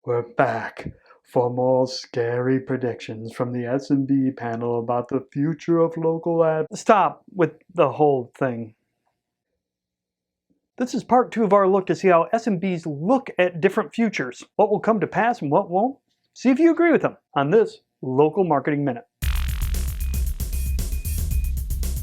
We're back for more scary predictions from the SMB panel about the future of local ad. Stop with the whole thing. This is part 2 of our look to see how SMBs look at different futures. What will come to pass and what won't? See if you agree with them on this Local Marketing Minute.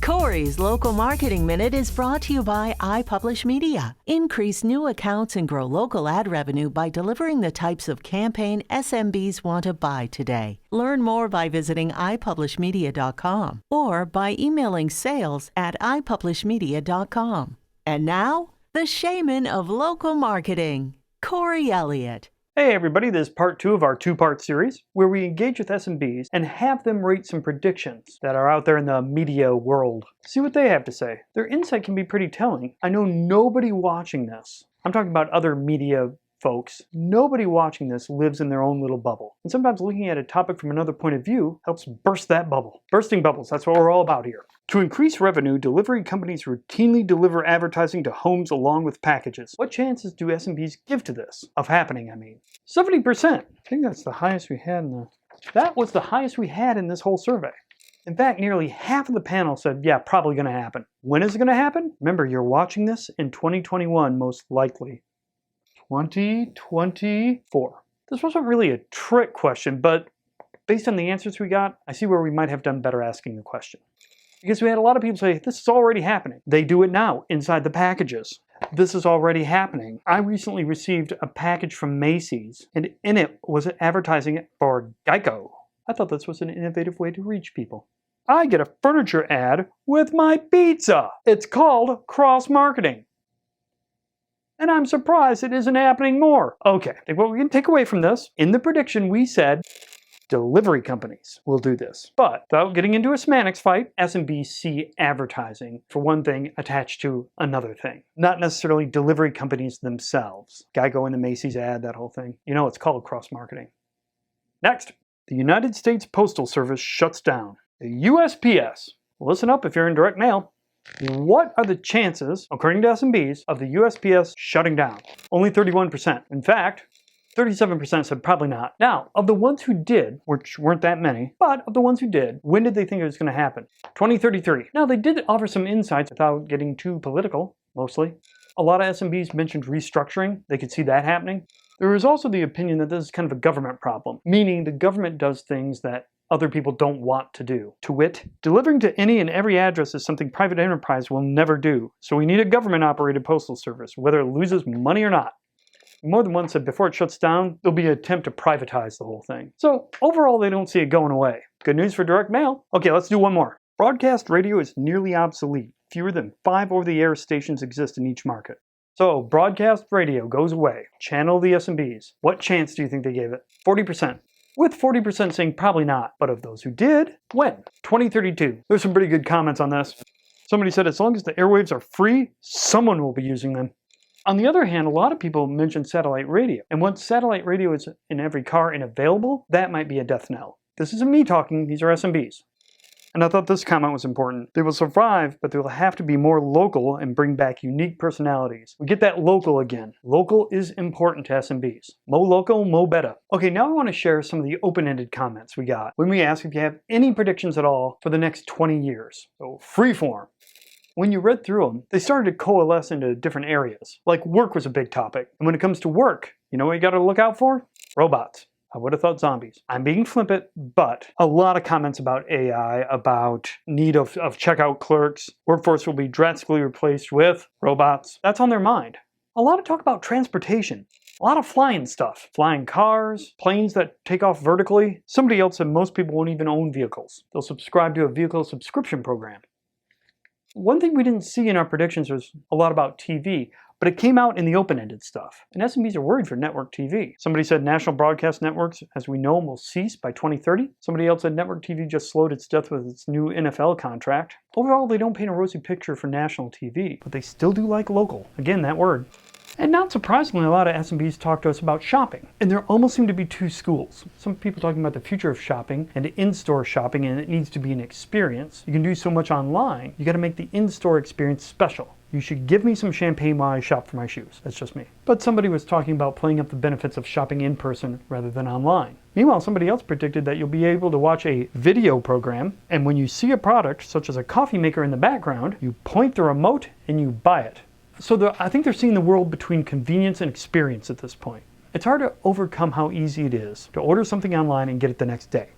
Corey's Local Marketing Minute is brought to you by iPublish Media. Increase new accounts and grow local ad revenue by delivering the types of campaign SMBs want to buy today. Learn more by visiting iPublishMedia.com or by emailing sales@iPublishMedia.com. And now, the shaman of local marketing, Corey Elliott. Hey everybody, this is part 2 of our 2-part series where we engage with SMBs and have them rate some predictions that are out there in the media world. See what they have to say. Their insight can be pretty telling. I know nobody watching this, I'm talking about other media folks, nobody watching this lives in their own little bubble. And sometimes looking at a topic from another point of view helps burst that bubble. Bursting bubbles, that's what we're all about here. To increase revenue, delivery companies routinely deliver advertising to homes along with packages. What chances do SMBs give to this? Of happening, I mean. 70%. I think that's the highest we had That was the highest we had in this whole survey. In fact, nearly half of the panel said, yeah, probably gonna happen. When is it gonna happen? Remember, you're watching this in 2021, most likely. 2024. This wasn't really a trick question, but based on the answers we got, I see where we might have done better asking the question. Because we had a lot of people say, this is already happening. They do it now, inside the packages. This is already happening. I recently received a package from Macy's, and in it was advertising for Geico. I thought this was an innovative way to reach people. I get a furniture ad with my pizza. It's called cross-marketing. And I'm surprised it isn't happening more. Okay, what we can take away from this, in the prediction we said, delivery companies will do this. But without getting into a semantics fight, SMBs see advertising, for one thing, attached to another thing. Not necessarily delivery companies themselves. Geico and the Macy's ad, that whole thing. You know, it's called cross-marketing. Next, the United States Postal Service shuts down. The USPS. Listen up if you're in direct mail. What are the chances, according to SMBs, of the USPS shutting down? Only 31%. In fact, 37% said probably not. Now, of the ones who did, which weren't that many, but of the ones who did, when did they think it was going to happen? 2033. Now, they did offer some insights without getting too political, mostly. A lot of SMBs mentioned restructuring. They could see that happening. There is also the opinion that this is kind of a government problem, meaning the government does things that other people don't want to do. To wit, delivering to any and every address is something private enterprise will never do. So we need a government-operated postal service, whether it loses money or not. More than one said before it shuts down, there'll be an attempt to privatize the whole thing. So overall, they don't see it going away. Good news for direct mail. Okay, let's do one more. Broadcast radio is nearly obsolete. Fewer than 5 over-the-air stations exist in each market. So broadcast radio goes away. Channel the SMBs. What chance do you think they gave it? 40%. With 40% saying probably not. But of those who did, when? 2032. There's some pretty good comments on this. Somebody said as long as the airwaves are free, someone will be using them. On the other hand, a lot of people mentioned satellite radio. And once satellite radio is in every car and available, that might be a death knell. This isn't me talking, these are SMBs. And I thought this comment was important. They will survive, but they will have to be more local and bring back unique personalities. We get that local again. Local is important to SMBs. Mo local, mo better. Okay, now I want to share some of the open-ended comments we got when we asked if you have any predictions at all for the next 20 years. So freeform. When you read through them, they started to coalesce into different areas. Like work was a big topic. And when it comes to work, you know what you gotta look out for? Robots. I would have thought zombies. I'm being flippant, but a lot of comments about AI, about need of checkout clerks. Workforce will be drastically replaced with robots. That's on their mind. A lot of talk about transportation. A lot of flying stuff. Flying cars, planes that take off vertically. Somebody else said most people won't even own vehicles. They'll subscribe to a vehicle subscription program. One thing we didn't see in our predictions was a lot about TV, but it came out in the open-ended stuff. And SMBs are worried for network TV. Somebody said national broadcast networks, as we know them, will cease by 2030. Somebody else said network TV just slowed its death with its new NFL contract. Overall, they don't paint a rosy picture for national TV, but they still do like local. Again, that word. And not surprisingly, a lot of SMBs talk to us about shopping. And there almost seem to be two schools. Some people talking about the future of shopping and in-store shopping, and it needs to be an experience. You can do so much online, you gotta make the in-store experience special. You should give me some champagne while I shop for my shoes. That's just me. But somebody was talking about playing up the benefits of shopping in person rather than online. Meanwhile, somebody else predicted that you'll be able to watch a video program, and when you see a product, such as a coffee maker in the background, you point the remote and you buy it. So I think they're seeing the world between convenience and experience at this point. It's hard to overcome how easy it is to order something online and get it the next day,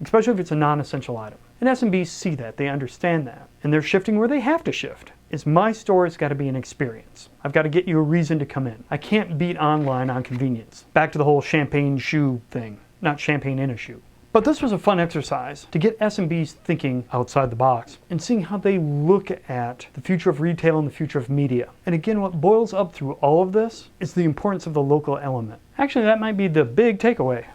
especially if it's a non-essential item. And SMBs see that, they understand that, and they're shifting where they have to shift. It's my store, it's got to be an experience. I've got to get you a reason to come in. I can't beat online on convenience. Back to the whole champagne shoe thing, not champagne in a shoe. But this was a fun exercise to get SMBs thinking outside the box and seeing how they look at the future of retail and the future of media. And again, what boils up through all of this is the importance of the local element. Actually, that might be the big takeaway.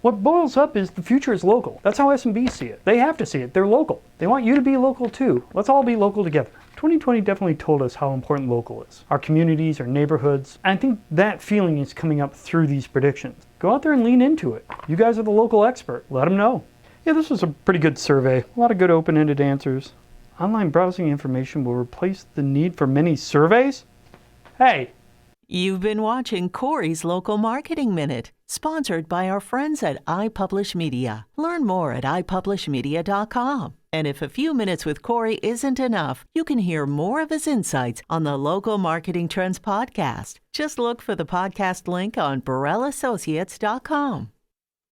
What boils up is the future is local. That's how SMBs see it. They have to see it. They're local. They want you to be local too. Let's all be local together. 2020 definitely told us how important local is. Our communities, our neighborhoods. I think that feeling is coming up through these predictions. Go out there and lean into it. You guys are the local expert. Let them know. Yeah, this was a pretty good survey. A lot of good open-ended answers. Online browsing information will replace the need for many surveys? Hey! You've been watching Corey's Local Marketing Minute, sponsored by our friends at iPublish Media. Learn more at iPublishMedia.com. And if a few minutes with Corey isn't enough, you can hear more of his insights on the Local Marketing Trends podcast. Just look for the podcast link on BurrellAssociates.com.